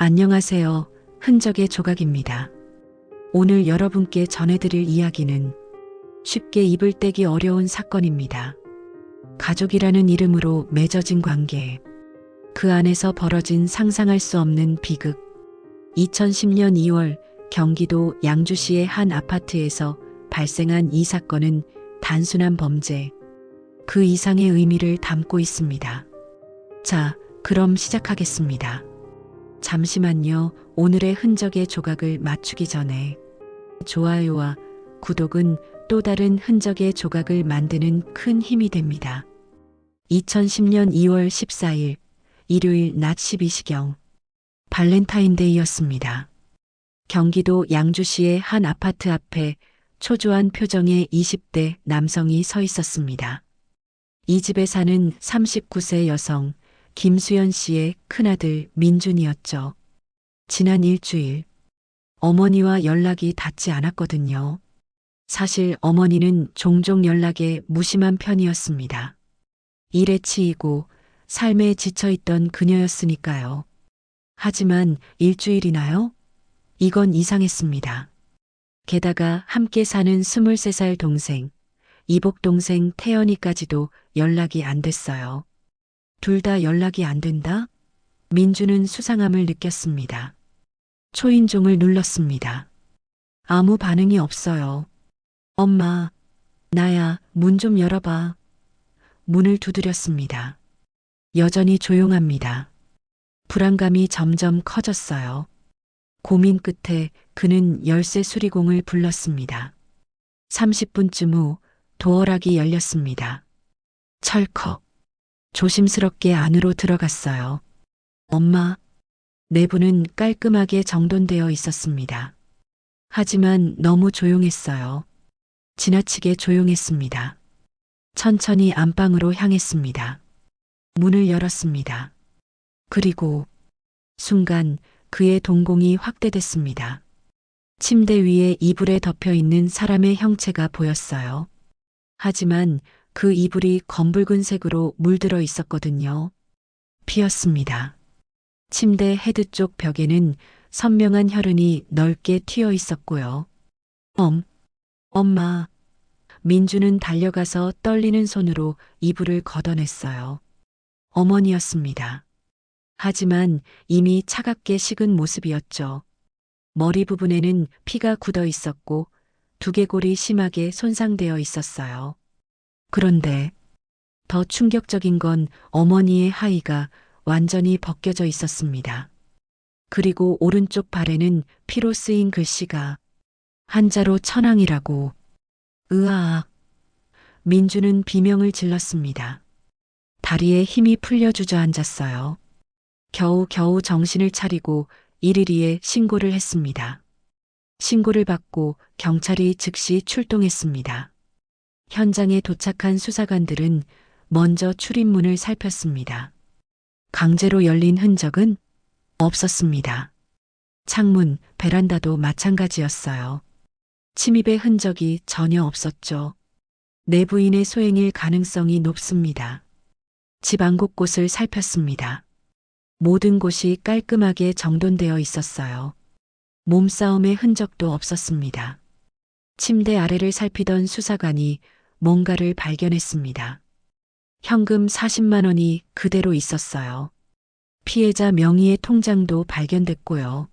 안녕하세요. 흔적의 조각입니다. 오늘 여러분께 전해드릴 이야기는 쉽게 입을 떼기 어려운 사건입니다. 가족이라는 이름으로 맺어진 관계, 그 안에서 벌어진 상상할 수 없는 비극. 2010년 2월 경기도 양주시의 한 아파트에서 발생한 이 사건은 단순한 범죄, 그 이상의 의미를 담고 있습니다. 자, 그럼 시작하겠습니다. 잠시만요. 오늘의 흔적의 조각을 맞추기 전에 좋아요와 구독은 또 다른 흔적의 조각을 만드는 큰 힘이 됩니다. 2010년 2월 14일 일요일 낮 12시경 발렌타인데이였습니다. 경기도 양주시의 한 아파트 앞에 초조한 표정의 20대 남성이 서 있었습니다. 이 집에 사는 39세 여성 김수연 씨의 큰아들 민준이었죠. 지난 일주일 어머니와 연락이 닿지 않았거든요. 사실 어머니는 종종 연락에 무심한 편이었습니다. 일에 치이고 삶에 지쳐있던 그녀였으니까요. 하지만 일주일이나요? 이건 이상했습니다. 게다가 함께 사는 23살 동생, 이복 동생 태연이까지도 연락이 안 됐어요. 둘 다 연락이 안 된다? 민주는 수상함을 느꼈습니다. 초인종을 눌렀습니다. 아무 반응이 없어요. 엄마, 나야, 문 좀 열어봐. 문을 두드렸습니다. 여전히 조용합니다. 불안감이 점점 커졌어요. 고민 끝에 그는 열쇠 수리공을 불렀습니다. 30분쯤 후 도어락이 열렸습니다. 철컥. 조심스럽게 안으로 들어갔어요. 엄마, 내부는 깔끔하게 정돈되어 있었습니다. 하지만 너무 조용했어요. 지나치게 조용했습니다. 천천히 안방으로 향했습니다. 문을 열었습니다. 그리고 순간 그의 동공이 확대됐습니다. 침대 위에 이불에 덮여 있는 사람의 형체가 보였어요. 하지만 그 이불이 검붉은 색으로 물들어 있었거든요. 피었습니다. 침대 헤드 쪽 벽에는 선명한 혈흔이 넓게 튀어 있었고요. 엄마. 민주는 달려가서 떨리는 손으로 이불을 걷어냈어요. 어머니였습니다. 하지만 이미 차갑게 식은 모습이었죠. 머리 부분에는 피가 굳어 있었고 두개골이 심하게 손상되어 있었어요. 그런데 더 충격적인 건 어머니의 하의가 완전히 벗겨져 있었습니다. 그리고 오른쪽 발에는 피로 쓰인 글씨가 한자로 천황이라고. 으아악. 민주는 비명을 질렀습니다. 다리에 힘이 풀려 주저앉았어요. 겨우 정신을 차리고 112에 신고를 했습니다. 신고를 받고 경찰이 즉시 출동했습니다. 현장에 도착한 수사관들은 먼저 출입문을 살폈습니다. 강제로 열린 흔적은 없었습니다. 창문, 베란다도 마찬가지였어요. 침입의 흔적이 전혀 없었죠. 내부인의 소행일 가능성이 높습니다. 집 안 곳곳을 살폈습니다. 모든 곳이 깔끔하게 정돈되어 있었어요. 몸싸움의 흔적도 없었습니다. 침대 아래를 살피던 수사관이 뭔가를 발견했습니다. 현금 40만 원이 그대로 있었어요. 피해자 명의의 통장도 발견됐고요.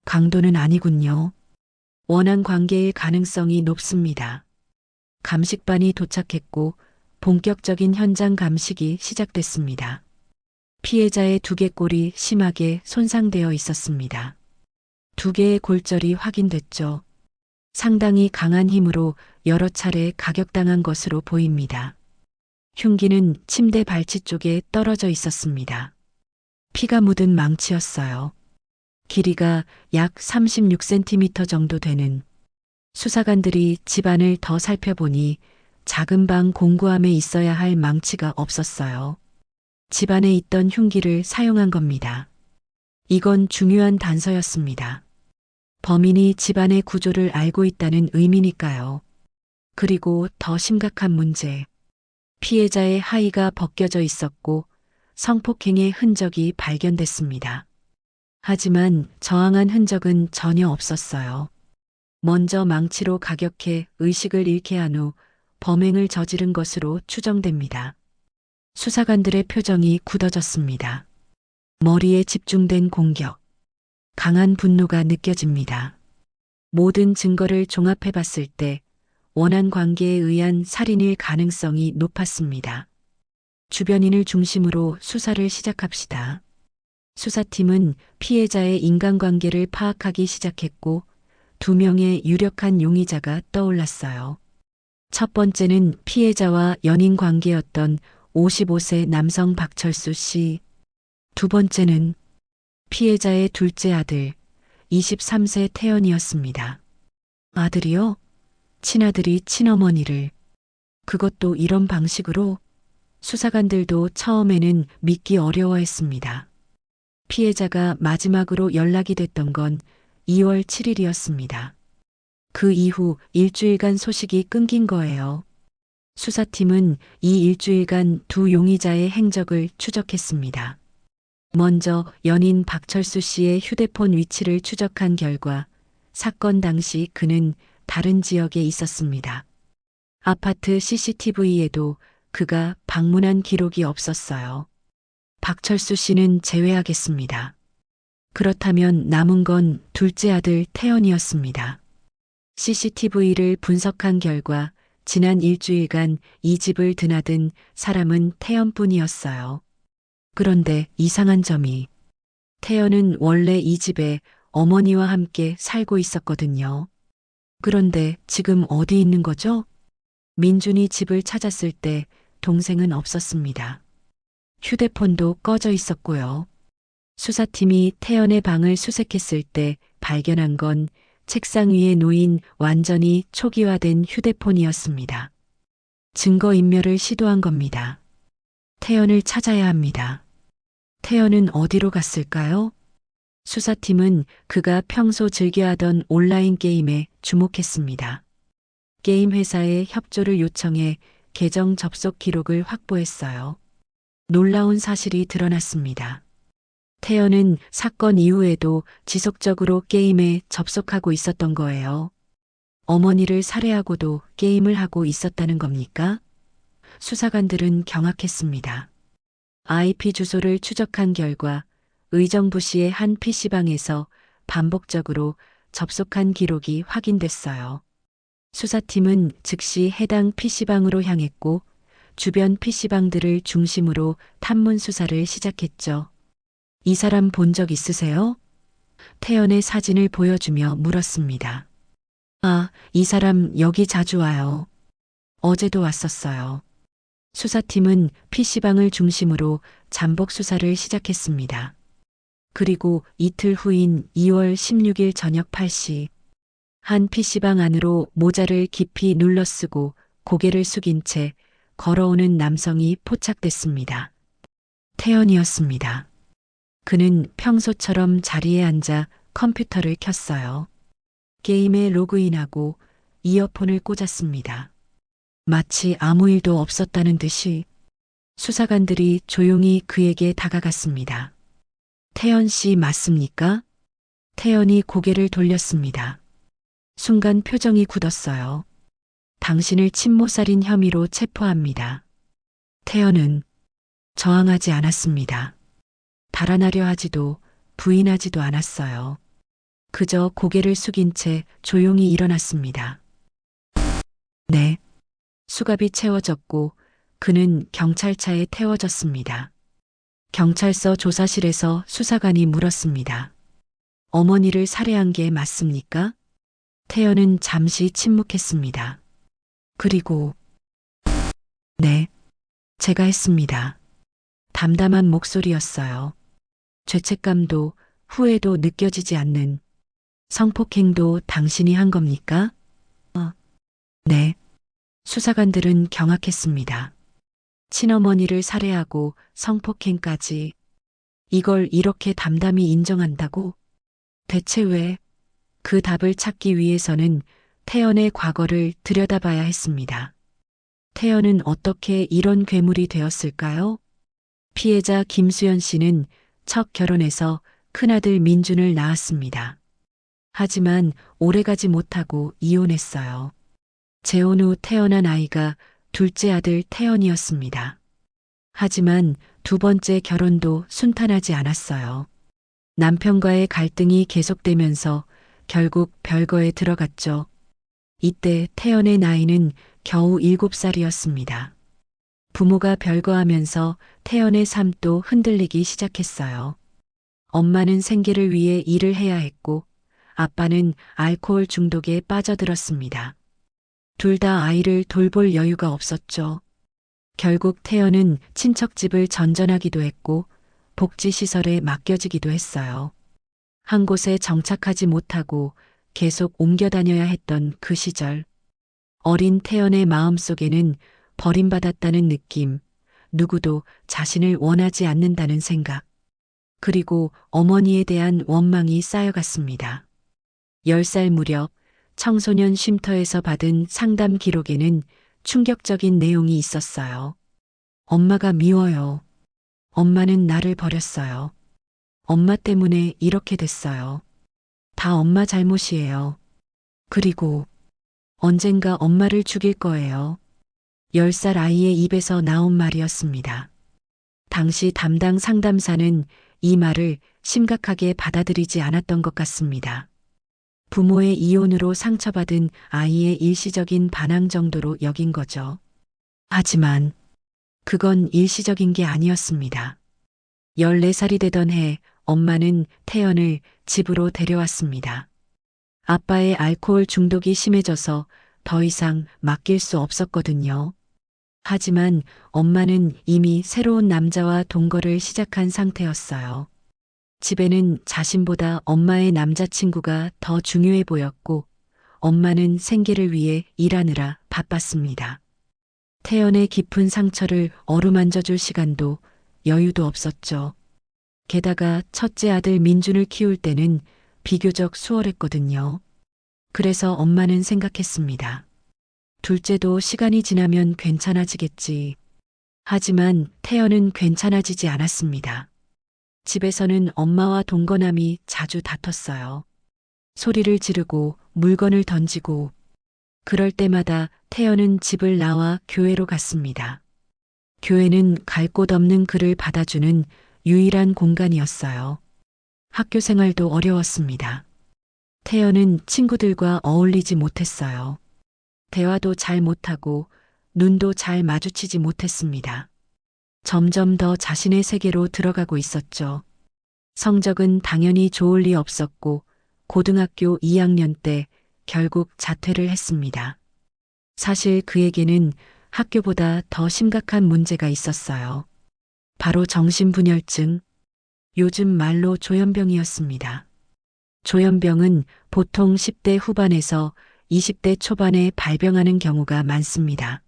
강도는 아니군요. 원한 관계일 가능성이 높습니다. 감식반이 도착했고 본격적인 현장 감식이 시작됐습니다. 피해자의 두개골이 심하게 손상되어 있었습니다. 두 개의 골절이 확인됐죠. 상당히 강한 힘으로 여러 차례 가격당한 것으로 보입니다. 흉기는 침대 발치 쪽에 떨어져 있었습니다. 피가 묻은 망치였어요. 길이가 약 36cm 정도 되는. 수사관들이 집안을 더 살펴보니 작은 방 공구함에 있어야 할 망치가 없었어요. 집안에 있던 흉기를 사용한 겁니다. 이건 중요한 단서였습니다. 범인이 집안의 구조를 알고 있다는 의미니까요. 그리고 더 심각한 문제. 피해자의 하의가 벗겨져 있었고 성폭행의 흔적이 발견됐습니다. 하지만 저항한 흔적은 전혀 없었어요. 먼저 망치로 가격해 의식을 잃게 한 후 범행을 저지른 것으로 추정됩니다. 수사관들의 표정이 굳어졌습니다. 머리에 집중된 공격, 강한 분노가 느껴집니다. 모든 증거를 종합해 봤을 때 원한 관계에 의한 살인일 가능성이 높았습니다. 주변인을 중심으로 수사를 시작합시다. 수사팀은 피해자의 인간관계를 파악하기 시작했고 2명의 유력한 용의자가 떠올랐어요. 첫 번째는 피해자와 연인 관계였던 55세 남성 박철수 씨. 두 번째는 피해자의 둘째 아들 23세 태연이었습니다. 아들이요? 친아들이 친어머니를. 그것도 이런 방식으로? 수사관들도 처음에는 믿기 어려워했습니다. 피해자가 마지막으로 연락이 됐던 건 2월 7일이었습니다. 그 이후 일주일간 소식이 끊긴 거예요. 수사팀은 이 일주일간 두 용의자의 행적을 추적했습니다. 먼저 연인 박철수 씨의 휴대폰 위치를 추적한 결과 사건 당시 그는 다른 지역에 있었습니다. 아파트 CCTV에도 그가 방문한 기록이 없었어요. 박철수 씨는 제외하겠습니다. 그렇다면 남은 건 둘째 아들 태연이었습니다. CCTV를 분석한 결과 지난 일주일간 이 집을 드나든 사람은 태연뿐이었어요. 그런데 이상한 점이 태연은 원래 이 집에 어머니와 함께 살고 있었거든요. 그런데 지금 어디 있는 거죠? 민준이 집을 찾았을 때 동생은 없었습니다. 휴대폰도 꺼져 있었고요. 수사팀이 태연의 방을 수색했을 때 발견한 건 책상 위에 놓인 완전히 초기화된 휴대폰이었습니다. 증거인멸을 시도한 겁니다. 태연을 찾아야 합니다. 태연은 어디로 갔을까요? 수사팀은 그가 평소 즐겨하던 온라인 게임에 주목했습니다. 게임 회사에 협조를 요청해 계정 접속 기록을 확보했어요. 놀라운 사실이 드러났습니다. 태연은 사건 이후에도 지속적으로 게임에 접속하고 있었던 거예요. 어머니를 살해하고도 게임을 하고 있었다는 겁니까? 수사관들은 경악했습니다. IP 주소를 추적한 결과 의정부시의 한 PC방에서 반복적으로 접속한 기록이 확인됐어요. 수사팀은 즉시 해당 PC방으로 향했고 주변 PC방들을 중심으로 탐문 수사를 시작했죠. 이 사람 본 적 있으세요? 태연의 사진을 보여주며 물었습니다. 아, 이 사람 여기 자주 와요. 어제도 왔었어요. 수사팀은 PC방을 중심으로 잠복 수사를 시작했습니다. 그리고 이틀 후인 2월 16일 저녁 8시 한 PC방 안으로 모자를 깊이 눌러쓰고 고개를 숙인 채 걸어오는 남성이 포착됐습니다. 태연이었습니다. 그는 평소처럼 자리에 앉아 컴퓨터를 켰어요. 게임에 로그인하고 이어폰을 꽂았습니다. 마치 아무 일도 없었다는 듯이 수사관들이 조용히 그에게 다가갔습니다. 태연 씨 맞습니까? 태연이 고개를 돌렸습니다. 순간 표정이 굳었어요. 당신을 친모살인 혐의로 체포합니다. 태연은 저항하지 않았습니다. 달아나려 하지도 부인하지도 않았어요. 그저 고개를 숙인 채 조용히 일어났습니다. 네. 수갑이 채워졌고 그는 경찰차에 태워졌습니다. 경찰서 조사실에서 수사관이 물었습니다. 어머니를 살해한 게 맞습니까? 태연은 잠시 침묵했습니다. 그리고 네, 제가 했습니다. 담담한 목소리였어요. 죄책감도 후회도 느껴지지 않는 성폭행도 당신이 한 겁니까? 네. 수사관들은 경악했습니다. 친어머니를 살해하고 성폭행까지 이걸 이렇게 담담히 인정한다고? 대체 왜? 그 답을 찾기 위해서는 태연의 과거를 들여다봐야 했습니다. 태연은 어떻게 이런 괴물이 되었을까요? 피해자 김수연 씨는 첫 결혼에서 큰아들 민준을 낳았습니다. 하지만 오래가지 못하고 이혼했어요. 재혼 후 태어난 아이가 둘째 아들 태연이었습니다. 하지만 두 번째 결혼도 순탄하지 않았어요. 남편과의 갈등이 계속되면서 결국 별거에 들어갔죠. 이때 태연의 나이는 겨우 7살이었습니다. 부모가 별거하면서 태연의 삶도 흔들리기 시작했어요. 엄마는 생계를 위해 일을 해야 했고 아빠는 알코올 중독에 빠져들었습니다. 둘 다 아이를 돌볼 여유가 없었죠. 결국 태연은 친척집을 전전하기도 했고 복지시설에 맡겨지기도 했어요. 한 곳에 정착하지 못하고 계속 옮겨 다녀야 했던 그 시절. 어린 태연의 마음속에는 버림받았다는 느낌, 누구도 자신을 원하지 않는다는 생각, 그리고 어머니에 대한 원망이 쌓여갔습니다. 10살 무렵 청소년 쉼터에서 받은 상담 기록에는 충격적인 내용이 있었어요. 엄마가 미워요. 엄마는 나를 버렸어요. 엄마 때문에 이렇게 됐어요. 다 엄마 잘못이에요. 그리고 언젠가 엄마를 죽일 거예요. 10살 아이의 입에서 나온 말이었습니다. 당시 담당 상담사는 이 말을 심각하게 받아들이지 않았던 것 같습니다. 부모의 이혼으로 상처받은 아이의 일시적인 반항 정도로 여긴 거죠. 하지만 그건 일시적인 게 아니었습니다. 14살이 되던 해 엄마는 태연을 집으로 데려왔습니다. 아빠의 알코올 중독이 심해져서 더 이상 맡길 수 없었거든요. 하지만 엄마는 이미 새로운 남자와 동거를 시작한 상태였어요. 집에는 자신보다 엄마의 남자친구가 더 중요해 보였고 엄마는 생계를 위해 일하느라 바빴습니다. 태연의 깊은 상처를 어루만져 줄 시간도 여유도 없었죠. 게다가 첫째 아들 민준을 키울 때는 비교적 수월했거든요. 그래서 엄마는 생각했습니다. 둘째도 시간이 지나면 괜찮아지겠지. 하지만 태연은 괜찮아지지 않았습니다. 집에서는 엄마와 동거남이 자주 다퉜어요. 소리를 지르고 물건을 던지고 그럴 때마다 태연은 집을 나와 교회로 갔습니다. 교회는 갈 곳 없는 그를 받아주는 유일한 공간이었어요. 학교 생활도 어려웠습니다. 태연은 친구들과 어울리지 못했어요. 대화도 잘 못하고 눈도 잘 마주치지 못했습니다. 점점 더 자신의 세계로 들어가고 있었죠. 성적은 당연히 좋을 리 없었고 고등학교 2학년 때 결국 자퇴를 했습니다. 사실 그에게는 학교보다 더 심각한 문제가 있었어요. 바로 정신분열증, 요즘 말로 조현병이었습니다. 조현병은 보통 10대 후반에서 20대 초반에 발병하는 경우가 많습니다.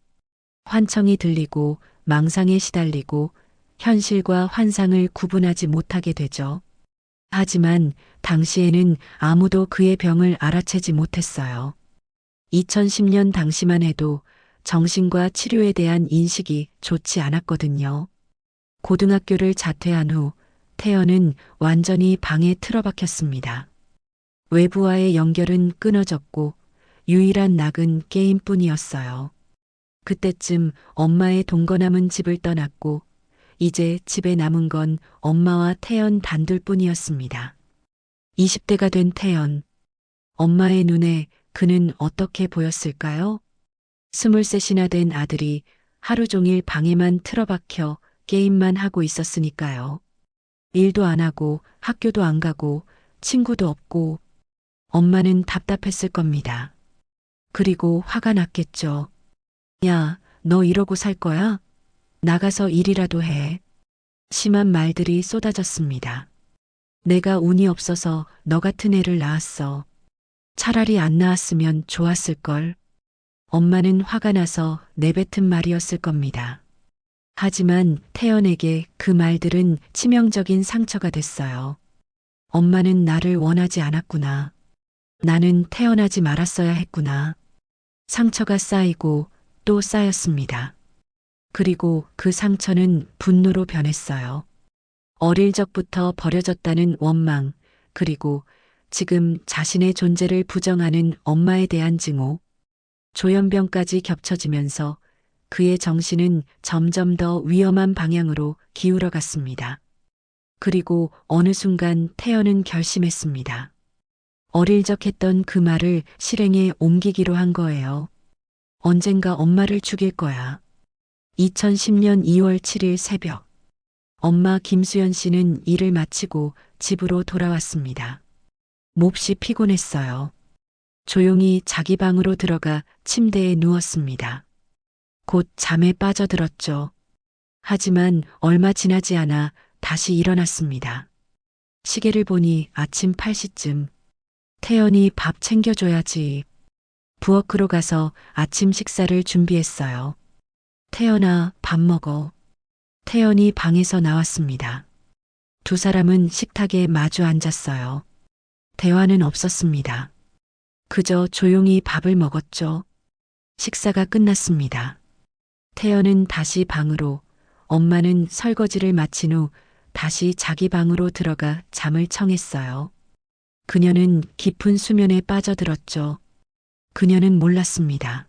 환청이 들리고 망상에 시달리고 현실과 환상을 구분하지 못하게 되죠. 하지만 당시에는 아무도 그의 병을 알아채지 못했어요. 2010년 당시만 해도 정신과 치료에 대한 인식이 좋지 않았거든요. 고등학교를 자퇴한 후 태연은 완전히 방에 틀어박혔습니다. 외부와의 연결은 끊어졌고 유일한 낙은 게임뿐이었어요. 그때쯤 엄마의 동거남은 집을 떠났고 이제 집에 남은 건 엄마와 태연 단둘뿐이었습니다. 20대가 된 태연. 엄마의 눈에 그는 어떻게 보였을까요? 23이나 된 아들이 하루 종일 방에만 틀어박혀 게임만 하고 있었으니까요. 일도 안 하고 학교도 안 가고 친구도 없고 엄마는 답답했을 겁니다. 그리고 화가 났겠죠. 야, 너 이러고 살 거야? 나가서 일이라도 해. 심한 말들이 쏟아졌습니다. 내가 운이 없어서 너 같은 애를 낳았어. 차라리 안 낳았으면 좋았을걸. 엄마는 화가 나서 내뱉은 말이었을 겁니다. 하지만 태연에게 그 말들은 치명적인 상처가 됐어요. 엄마는 나를 원하지 않았구나. 나는 태어나지 말았어야 했구나. 상처가 쌓이고 또 쌓였습니다. 그리고 그 상처는 분노로 변했어요. 어릴 적부터 버려졌다는 원망, 그리고 지금 자신의 존재를 부정하는 엄마에 대한 증오, 조현병까지 겹쳐지면서 그의 정신은 점점 더 위험한 방향으로 기울어 갔습니다. 그리고 어느 순간 태연은 결심했습니다. 어릴 적 했던 그 말을 실행에 옮기기로 한 거예요. 언젠가 엄마를 죽일 거야. 2010년 2월 7일 새벽. 엄마 김수연 씨는 일을 마치고 집으로 돌아왔습니다. 몹시 피곤했어요. 조용히 자기 방으로 들어가 침대에 누웠습니다. 곧 잠에 빠져들었죠. 하지만 얼마 지나지 않아 다시 일어났습니다. 시계를 보니 아침 8시쯤. 태연이 밥 챙겨줘야지. 부엌으로 가서 아침 식사를 준비했어요. 태연아, 밥 먹어. 태연이 방에서 나왔습니다. 두 사람은 식탁에 마주 앉았어요. 대화는 없었습니다. 그저 조용히 밥을 먹었죠. 식사가 끝났습니다. 태연은 다시 방으로, 엄마는 설거지를 마친 후 다시 자기 방으로 들어가 잠을 청했어요. 그녀는 깊은 수면에 빠져들었죠. 그녀는 몰랐습니다.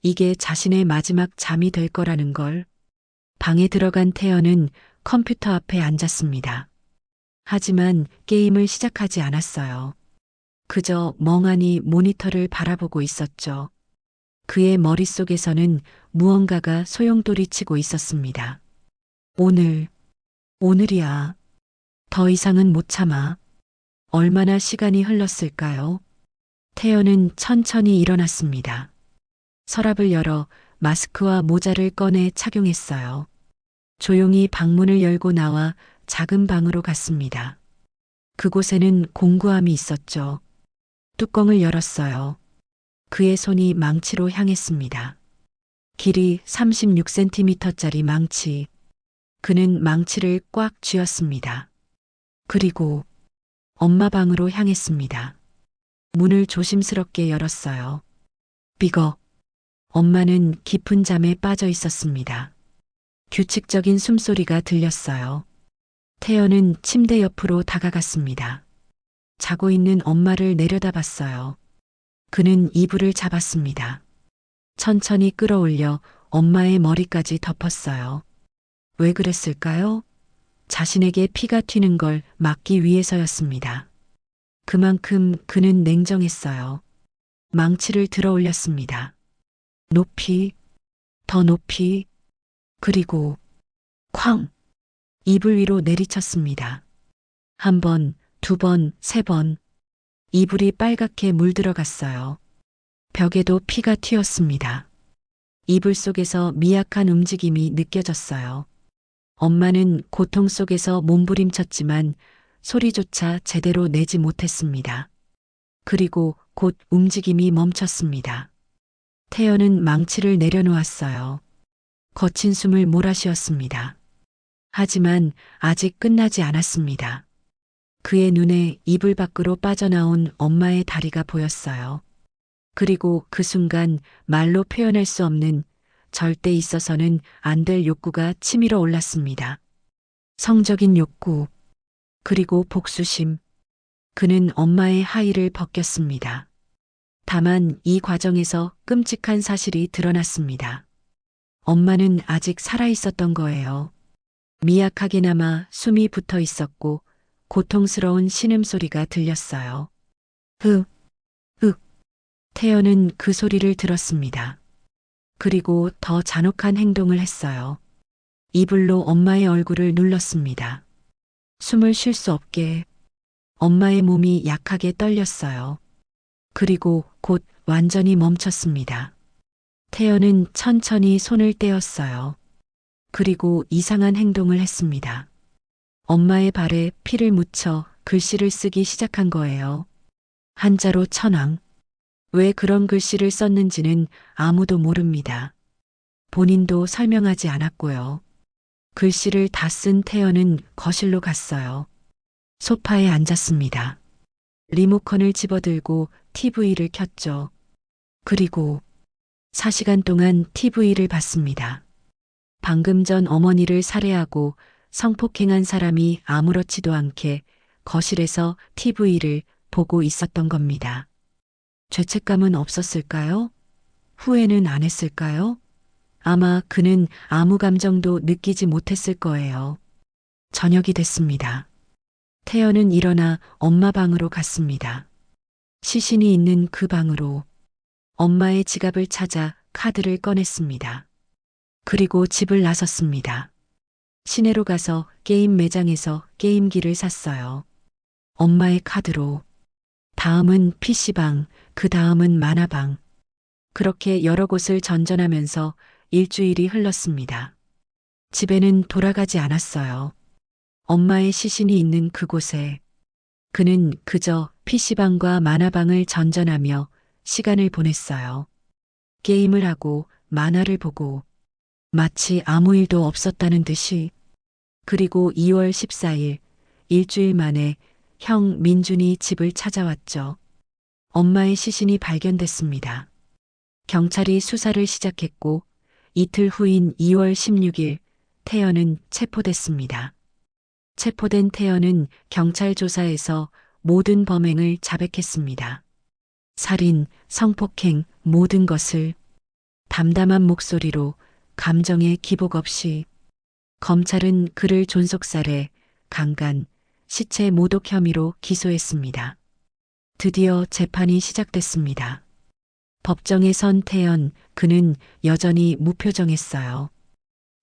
이게 자신의 마지막 잠이 될 거라는 걸. 방에 들어간 태연은 컴퓨터 앞에 앉았습니다. 하지만 게임을 시작하지 않았어요. 그저 멍하니 모니터를 바라보고 있었죠. 그의 머릿속에서는 무언가가 소용돌이치고 있었습니다. 오늘이야. 더 이상은 못 참아. 얼마나 시간이 흘렀을까요? 태연은 천천히 일어났습니다. 서랍을 열어 마스크와 모자를 꺼내 착용했어요. 조용히 방문을 열고 나와 작은 방으로 갔습니다. 그곳에는 공구함이 있었죠. 뚜껑을 열었어요. 그의 손이 망치로 향했습니다. 길이 36cm짜리 망치. 그는 망치를 꽉 쥐었습니다. 그리고 엄마 방으로 향했습니다. 문을 조심스럽게 열었어요. 삐걱. 엄마는 깊은 잠에 빠져 있었습니다. 규칙적인 숨소리가 들렸어요. 태연은 침대 옆으로 다가갔습니다. 자고 있는 엄마를 내려다봤어요. 그는 이불을 잡았습니다. 천천히 끌어올려 엄마의 머리까지 덮었어요. 왜 그랬을까요? 자신에게 피가 튀는 걸 막기 위해서였습니다. 그만큼 그는 냉정했어요. 망치를 들어 올렸습니다. 높이, 더 높이, 그리고 쾅! 이불 위로 내리쳤습니다. 한 번, 두 번, 세 번. 이불이 빨갛게 물들어갔어요. 벽에도 피가 튀었습니다. 이불 속에서 미약한 움직임이 느껴졌어요. 엄마는 고통 속에서 몸부림쳤지만 소리조차 제대로 내지 못했습니다. 그리고 곧 움직임이 멈췄습니다. 태연은 망치를 내려놓았어요. 거친 숨을 몰아쉬었습니다. 하지만 아직 끝나지 않았습니다. 그의 눈에 이불 밖으로 빠져나온 엄마의 다리가 보였어요. 그리고 그 순간 말로 표현할 수 없는, 절대 있어서는 안 될 욕구가 치밀어 올랐습니다. 성적인 욕구, 그리고 복수심. 그는 엄마의 하의를 벗겼습니다. 다만 이 과정에서 끔찍한 사실이 드러났습니다. 엄마는 아직 살아 있었던 거예요. 미약하게나마 숨이 붙어 있었고 고통스러운 신음소리가 들렸어요. 흑, 흑. 태연은 그 소리를 들었습니다. 그리고 더 잔혹한 행동을 했어요. 이불로 엄마의 얼굴을 눌렀습니다. 숨을 쉴 수 없게. 엄마의 몸이 약하게 떨렸어요. 그리고 곧 완전히 멈췄습니다. 태연은 천천히 손을 떼었어요. 그리고 이상한 행동을 했습니다. 엄마의 발에 피를 묻혀 글씨를 쓰기 시작한 거예요. 한자로 천왕. 왜 그런 글씨를 썼는지는 아무도 모릅니다. 본인도 설명하지 않았고요. 글씨를 다 쓴 태연은 거실로 갔어요. 소파에 앉았습니다. 리모컨을 집어들고 TV를 켰죠. 그리고 4시간 동안 TV를 봤습니다. 방금 전 어머니를 살해하고 성폭행한 사람이 아무렇지도 않게 거실에서 TV를 보고 있었던 겁니다. 죄책감은 없었을까요? 후회는 안 했을까요? 아마 그는 아무 감정도 느끼지 못했을 거예요. 저녁이 됐습니다. 태연은 일어나 엄마 방으로 갔습니다. 시신이 있는 그 방으로 엄마의 지갑을 찾아 카드를 꺼냈습니다. 그리고 집을 나섰습니다. 시내로 가서 게임 매장에서 게임기를 샀어요. 엄마의 카드로. 다음은 PC방, 그 다음은 만화방. 그렇게 여러 곳을 전전하면서 일주일이 흘렀습니다. 집에는 돌아가지 않았어요. 엄마의 시신이 있는 그곳에 그는 그저 PC방과 만화방을 전전하며 시간을 보냈어요. 게임을 하고 만화를 보고 마치 아무 일도 없었다는 듯이. 그리고 2월 14일 일주일 만에 형 민준이 집을 찾아왔죠. 엄마의 시신이 발견됐습니다. 경찰이 수사를 시작했고 이틀 후인 2월 16일 태연은 체포됐습니다. 체포된 태연은 경찰 조사에서 모든 범행을 자백했습니다. 살인, 성폭행, 모든 것을 담담한 목소리로 감정의 기복 없이. 검찰은 그를 존속살해, 강간, 시체 모독 혐의로 기소했습니다. 드디어 재판이 시작됐습니다. 법정에 선 태연, 그는 여전히 무표정했어요.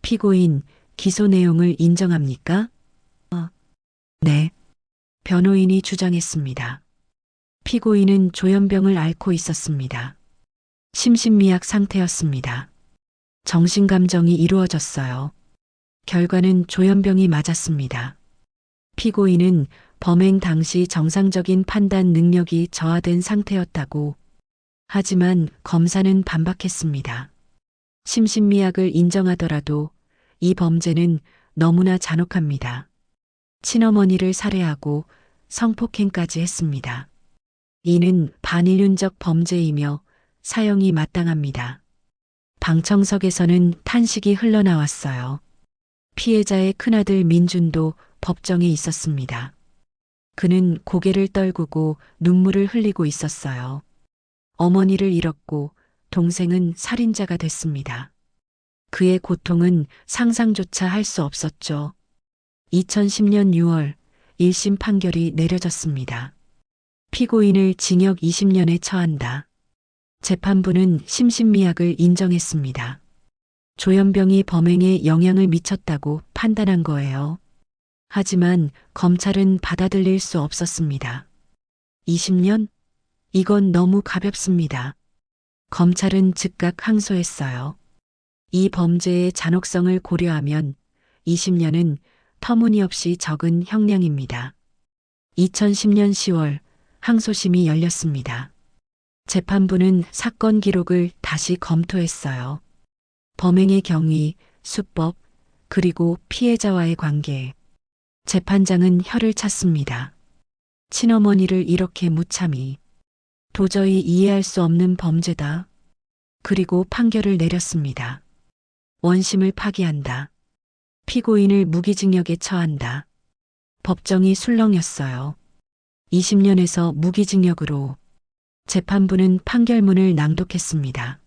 피고인, 기소 내용을 인정합니까? 네. 변호인이 주장했습니다. 피고인은 조현병을 앓고 있었습니다. 심신미약 상태였습니다. 정신감정이 이루어졌어요. 결과는 조현병이 맞았습니다. 피고인은 범행 당시 정상적인 판단 능력이 저하된 상태였다고. 하지만 검사는 반박했습니다. 심신미약을 인정하더라도 이 범죄는 너무나 잔혹합니다. 친어머니를 살해하고 성폭행까지 했습니다. 이는 반인륜적 범죄이며 사형이 마땅합니다. 방청석에서는 탄식이 흘러나왔어요. 피해자의 큰아들 민준도 법정에 있었습니다. 그는 고개를 떨구고 눈물을 흘리고 있었어요. 어머니를 잃었고 동생은 살인자가 됐습니다. 그의 고통은 상상조차 할 수 없었죠. 2010년 6월 1심 판결이 내려졌습니다. 피고인을 징역 20년에 처한다. 재판부는 심신미약을 인정했습니다. 조현병이 범행에 영향을 미쳤다고 판단한 거예요. 하지만 검찰은 받아들일 수 없었습니다. 20년? 이건 너무 가볍습니다. 검찰은 즉각 항소했어요. 이 범죄의 잔혹성을 고려하면 20년은 터무니없이 적은 형량입니다. 2010년 10월 항소심이 열렸습니다. 재판부는 사건 기록을 다시 검토했어요. 범행의 경위, 수법, 그리고 피해자와의 관계. 재판장은 혀를 찼습니다. 친어머니를 이렇게 무참히. 도저히 이해할 수 없는 범죄다. 그리고 판결을 내렸습니다. 원심을 파기한다. 피고인을 무기징역에 처한다. 법정이 술렁였어요. 20년에서 무기징역으로. 재판부는 판결문을 낭독했습니다.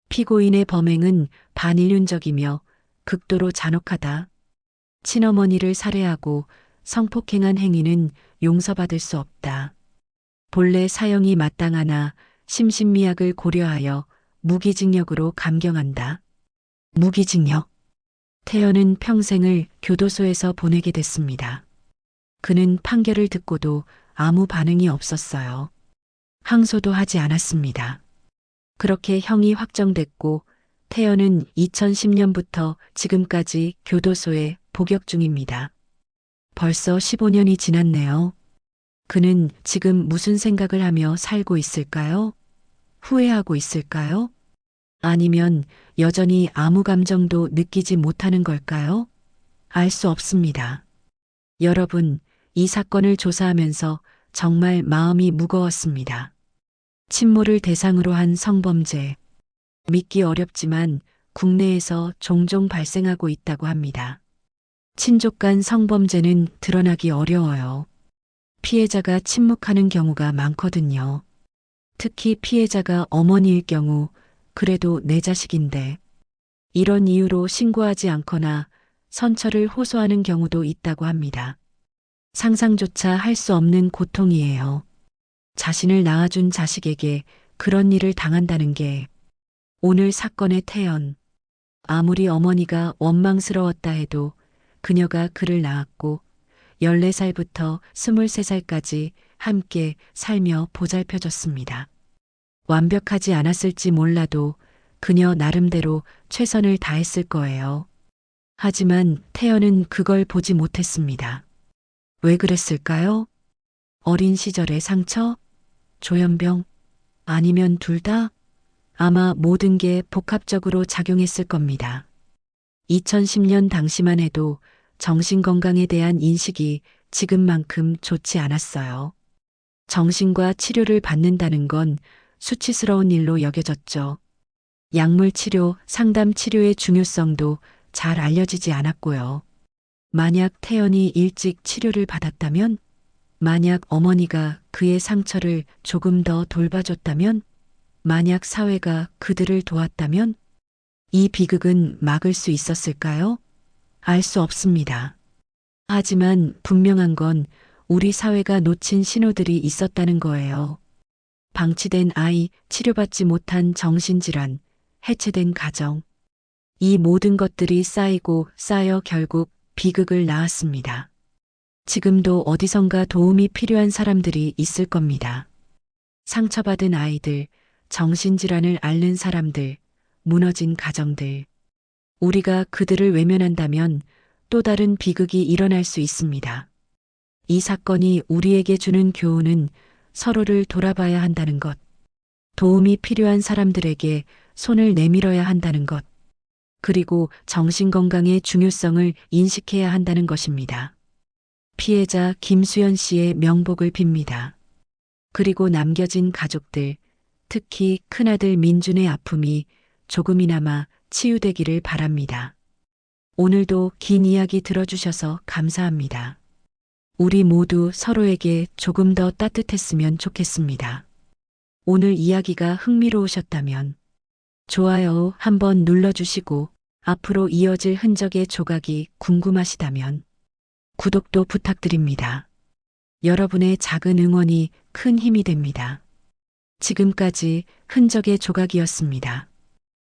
피고인의 범행은 반인륜적이며 극도로 잔혹하다. 친어머니를 살해하고 성폭행한 행위는 용서받을 수 없다. 본래 사형이 마땅하나 심신미약을 고려하여 무기징역으로 감경한다. 무기징역. 태연은 평생을 교도소에서 보내게 됐습니다. 그는 판결을 듣고도 아무 반응이 없었어요. 항소도 하지 않았습니다. 그렇게 형이 확정됐고 태연은 2010년부터 지금까지 교도소에 복역 중입니다. 벌써 15년이 지났네요. 그는 지금 무슨 생각을 하며 살고 있을까요? 후회하고 있을까요? 아니면 여전히 아무 감정도 느끼지 못하는 걸까요? 알 수 없습니다. 여러분, 이 사건을 조사하면서 정말 마음이 무거웠습니다. 친모를 대상으로 한 성범죄. 믿기 어렵지만 국내에서 종종 발생하고 있다고 합니다. 친족 간 성범죄는 드러나기 어려워요. 피해자가 침묵하는 경우가 많거든요. 특히 피해자가 어머니일 경우, 그래도 내 자식인데, 이런 이유로 신고하지 않거나 선처를 호소하는 경우도 있다고 합니다. 상상조차 할 수 없는 고통이에요. 자신을 낳아준 자식에게 그런 일을 당한다는 게 오늘 사건의 태연. 아무리 어머니가 원망스러웠다 해도 그녀가 그를 낳았고 14살부터 23살까지 함께 살며 보살펴줬습니다. 완벽하지 않았을지 몰라도 그녀 나름대로 최선을 다했을 거예요. 하지만 태연은 그걸 보지 못했습니다. 왜 그랬을까요? 어린 시절의 상처? 조현병? 아니면 둘 다? 아마 모든 게 복합적으로 작용했을 겁니다. 2010년 당시만 해도 정신건강에 대한 인식이 지금만큼 좋지 않았어요. 정신과 치료를 받는다는 건 수치스러운 일로 여겨졌죠. 약물 치료, 상담 치료의 중요성도 잘 알려지지 않았고요. 만약 태연이 일찍 치료를 받았다면, 만약 어머니가 그의 상처를 조금 더 돌봐줬다면, 만약 사회가 그들을 도왔다면, 이 비극은 막을 수 있었을까요? 알 수 없습니다. 하지만 분명한 건 우리 사회가 놓친 신호들이 있었다는 거예요. 방치된 아이, 치료받지 못한 정신질환, 해체된 가정. 이 모든 것들이 쌓이고 쌓여 결국 비극을 낳았습니다. 지금도 어디선가 도움이 필요한 사람들이 있을 겁니다. 상처받은 아이들, 정신질환을 앓는 사람들, 무너진 가정들. 우리가 그들을 외면한다면 또 다른 비극이 일어날 수 있습니다. 이 사건이 우리에게 주는 교훈은 서로를 돌아봐야 한다는 것, 도움이 필요한 사람들에게 손을 내밀어야 한다는 것, 그리고 정신건강의 중요성을 인식해야 한다는 것입니다. 피해자 김수연 씨의 명복을 빕니다. 그리고 남겨진 가족들, 특히 큰아들 민준의 아픔이 조금이나마 치유되기를 바랍니다. 오늘도 긴 이야기 들어주셔서 감사합니다. 우리 모두 서로에게 조금 더 따뜻했으면 좋겠습니다. 오늘 이야기가 흥미로우셨다면 좋아요 한번 눌러주시고 앞으로 이어질 흔적의 조각이 궁금하시다면 구독도 부탁드립니다. 여러분의 작은 응원이 큰 힘이 됩니다. 지금까지 흔적의 조각이었습니다.